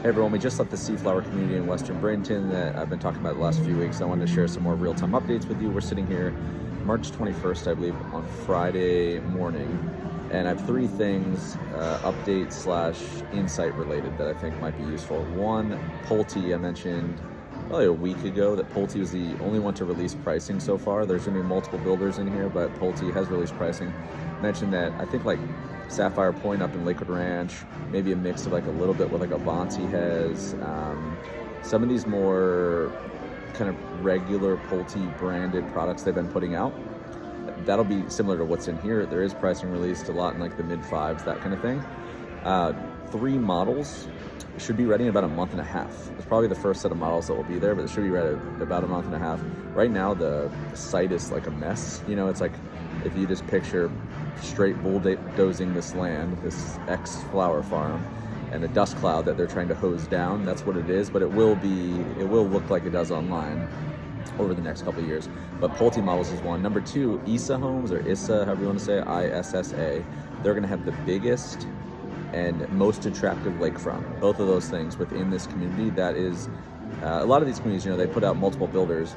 Hey everyone, we just left the SeaFlower community in Western Bradenton that I've been talking about the last few weeks. I wanted to share some more real-time updates with you. We're sitting here March 21st, I believe, on Friday morning, and I have three things, update / insight related, that I think might be useful. One, Pulte. I mentioned probably a week ago that Pulte was the only one to release pricing so far. There's going to be multiple builders in here, but Pulte has released pricing. Mentioned that I think like Sapphire Point up in Lakewood Ranch, maybe a mix of like a little bit what like Avanti has. Some of these more kind of regular Pulte branded products they've been putting out, that'll be similar to what's in here. There is pricing released a lot in like the mid fives, that kind of thing. Three models should be ready in about a month and a half. It's probably the first set of models that will be there, but it should be ready in about a month and a half. Right now, the site is like a mess. You know, it's like if you just picture straight bulldozing this land, this ex-flower farm, and a dust cloud that they're trying to hose down. That's what it is, but it will look like it does online over the next couple of years. But Pulte models is one. Number two, ISA homes, or ISA, however you want to say it, ISSA. They're going to have the biggest and most attractive lakefront. Both of those things within this community. That is, a lot of these communities, you know, they put out multiple builders,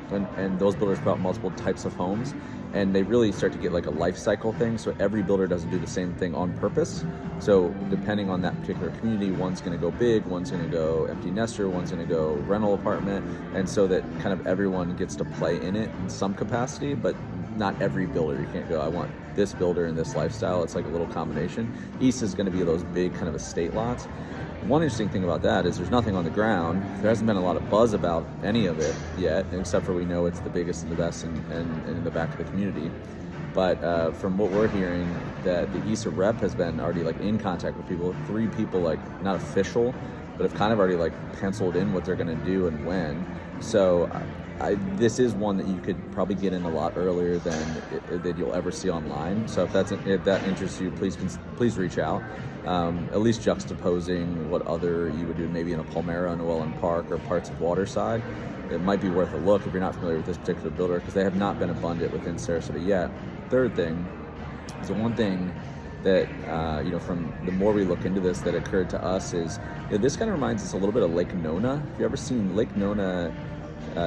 and those builders put out multiple types of homes, and they really start to get like a life cycle thing. So every builder doesn't do the same thing on purpose. So depending on that particular community, one's going to go big, one's going to go empty nester, one's going to go rental apartment, and so that kind of everyone gets to play in it in some capacity, but not every builder. You can't go, I want this builder in this lifestyle. It's like a little combination. East is going to be those big kind of estate lots. One interesting thing about that is there's nothing on the ground. There hasn't been a lot of buzz about any of it yet, except for we know it's the biggest and the best and in the back of the community. But from what we're hearing, that the ISA rep has been already like in contact with people. 3 people, like not official, but have kind of already like penciled in what they're going to do and when. So this is one that you could probably get in a lot earlier than you'll ever see online. So if that interests you, please reach out. At least juxtaposing what other you would do maybe in a Palmyra and Llewellyn Park or parts of Waterside, it might be worth a look if you're not familiar with this particular builder, because they have not been abundant within Sarasota yet. Third thing is the one thing that from the more we look into this that occurred to us is, this kind of reminds us a little bit of Lake Nona. If you ever seen Lake Nona,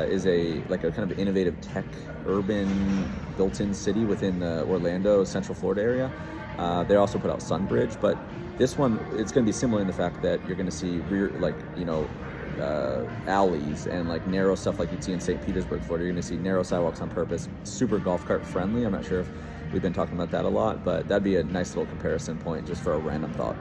is a kind of innovative tech urban built-in city within the Orlando, Central Florida area. They also put out Sunbridge, but this one, it's going to be similar in the fact that you're going to see alleys and like narrow stuff like you'd see in St. Petersburg, Florida. You're going to see narrow sidewalks on purpose, super golf cart friendly. I'm not sure if we've been talking about that a lot, but that'd be a nice little comparison point just for a random thought.